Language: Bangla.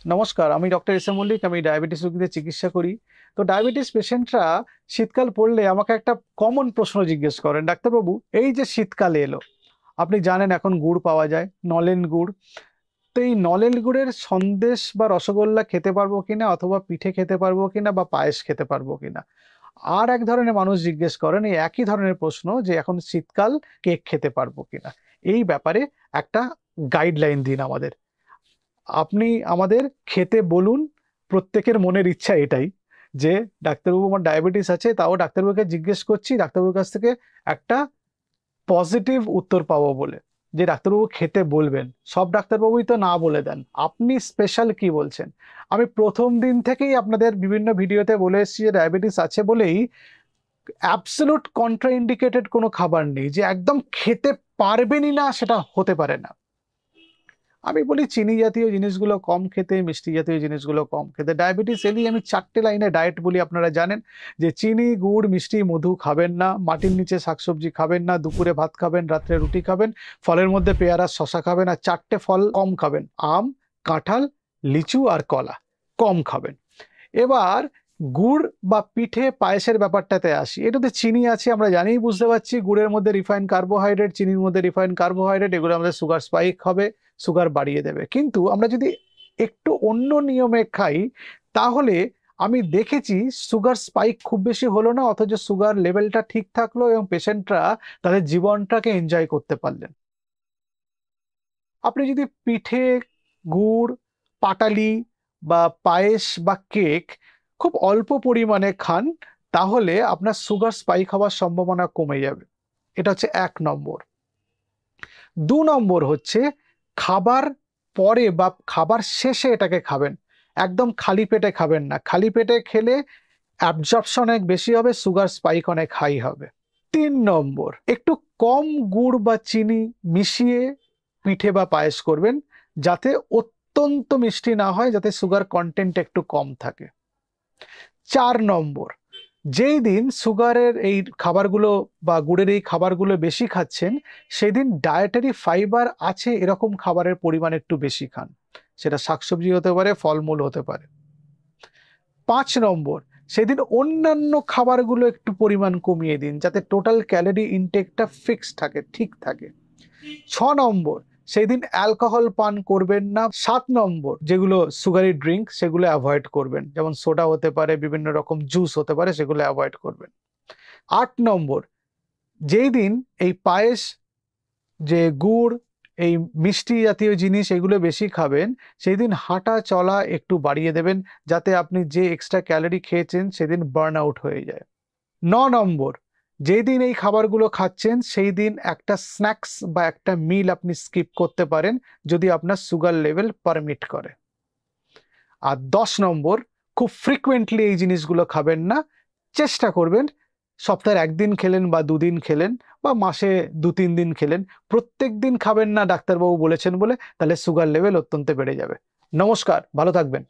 নমস্কার, আমি ডক্টর এস এম মল্লিক। আমি ডায়াবেটিস রোগীদের চিকিৎসা করি। তো ডায়াবেটিস পেশেন্টরা শীতকাল পড়লে আমাকে একটা কমন প্রশ্ন জিজ্ঞেস করেন, ডাক্তারবাবু এই যে শীতকাল এলো, আপনি জানেন এখন গুড় পাওয়া যায়, নলেন গুড়। তো এই নলেন গুড়ের সন্দেশ বা রসগোল্লা খেতে পারবো কিনা, অথবা পিঠে খেতে পারবো কিনা, বা পায়েস খেতে পারবো কিনা। আর এক ধরনের মানুষ জিজ্ঞেস করেন এই একই ধরনের প্রশ্ন, যে এখন শীতকাল কেক খেতে পারবো কিনা। এই ব্যাপারে একটা গাইডলাইন দিন আমাদের। আপনি আমাদের খেতে বলুন। প্রত্যেকের মনের ইচ্ছা এটাই, যে ডাক্তারবাবু আমার ডায়াবেটিস আছে, তাও ডাক্তারবাবুকে জিজ্ঞেস করছি ডাক্তারবাবুর কাছ থেকে একটা পজিটিভ উত্তর পাবো বলে, যে ডাক্তারবাবু খেতে বলবেন। সব ডাক্তারবাবুই তো না বলে দেন, আপনি স্পেশাল কি বলছেন। আমি প্রথম দিন থেকেই আপনাদের বিভিন্ন ভিডিওতে বলে এসেছি যে ডায়াবেটিস আছে বলেই অ্যাবসলিউট কন্ট্রাইন্ডিকেটেড কোনো খাবার নেই, যে একদম খেতে পারবেনই না সেটা হতে পারে না। আমি বলি চিনি জাতীয় জিনিসগুলো কম খেতে, মিষ্টি জাতীয় জিনিসগুলো কম খেতে। ডায়াবেটিস এলেই আমি 4টে লাইনে ডায়েট বলি, আপনারা জানেন, যে চিনি, গুড়, মিষ্টি, মধু খাবেন না, মাটির নিচে শাকসবজি খাবেন না, দুপুরে ভাত খাবেন, রাত্রে রুটি খাবেন, ফলের মধ্যে পেয়ারা শশা খাবেন, আর 4টে ফল কম খাবেন, আম, কাঁঠাল, লিচু আর কলা কম খাবেন। এবার গুড় বা পিঠে পায়েসের ব্যাপারটাতে আসি। এটাতে চিনি আছে আমরা জানি, বুঝতে পারছি, গুড়ের মধ্যে রিফাইন্ড কার্বোহাইড্রেট, চিনির মধ্যে রিফাইন্ড কার্বোহাইড্রেট, এগুলো আমাদের সুগার স্পাইক হবে, সুগার বাড়িয়ে দেবে। কিন্তু আমরা যদি একটু অন্য নিয়মে খাই, তাহলে আমি দেখেছি সুগার স্পাইক খুব বেশি হলো না, অথচ সুগার লেভেলটা ঠিক থাকলো এবং পেশেন্টরা তাদের জীবনটাকে এনজয় করতে পারলেন। আপনি যদি পিঠে, গুড়, পাটালি বা পায়েস বা কেক খুব অল্প পরিমাণে খান, তাহলে আপনার সুগার স্পাইক হওয়ার সম্ভাবনা কমে যাবে। এটা হচ্ছে 1 নম্বর। 2 নম্বর হচ্ছে খাবার পরে বা খাবার শেষে এটাকে খাবেন। একদম খালি পেটে খাবেন না, খালি পেটে খেলে অ্যাবজর্পশন অনেক বেশি হবে, সুগার স্পাইক অনেক হাই হবে। 3 নম্বর, একটু কম গুড় বা চিনি মিশিয়ে পিঠে বা পায়েস করবেন, যাতে অত্যন্ত মিষ্টি না হয়, যাতে সুগার কন্টেন্ট একটু কম থাকে। 4 নম্বর, যেই দিন সুগারের এই খাবারগুলো বা গুড়ের এই খাবারগুলো বেশি খাচ্ছেন, সেদিন ডায়েটারি ফাইবার আছে এরকম খাবারের পরিমাণ একটু বেশি খান। সেটা শাকসবজি হতে পারে, ফলমূল হতে পারে। 5 নম্বর, সেদিন অন্যান্য খাবারগুলো একটু পরিমাণ কমিয়ে দিন, যাতে টোটাল ক্যালোরি ইনটেকটা ফিক্সড থাকে, ঠিক থাকে। 6 নম্বর, সেই দিন অ্যালকোহল পান করবেন না। 7 নম্বর, যেগুলো সুগারি ড্রিঙ্ক সেগুলো অ্যাভয়েড করবেন, যেমন সোডা হতে পারে, বিভিন্ন রকম জুস হতে পারে, সেগুলো অ্যাভয়েড করবেন। 8 নম্বর, যেই দিন এই পায়েস, যে গুড়, এই মিষ্টি জাতীয় জিনিস এগুলো বেশি খাবেন, সেই দিন হাঁটা চলা একটু বাড়িয়ে দেবেন, যাতে আপনি যে এক্সট্রা ক্যালোরি খেয়েছেন সেদিন বার্ন আউট হয়ে যায়। 9 নম্বর, যেই দিন এই খাবারগুলো খাচ্ছেন সেই দিন একটা স্ন্যাক্স বা একটা মিল আপনি স্কিপ করতে পারেন, যদি আপনার সুগার লেভেল পারমিট করে। আর 10 নম্বর, খুব ফ্রিকুয়েন্টলি এই জিনিসগুলো খাবেন না। চেষ্টা করবেন সপ্তাহে 1 দিন খেলেন বা 2 দিন খেলেন, বা মাসে 2-3 দিন খেলেন। প্রত্যেক দিন খাবেন না ডাক্তারবাবু বলেছেন বলে, তাহলে সুগার লেভেল অত্যন্ত বেড়ে যাবে। নমস্কার, ভালো থাকবেন।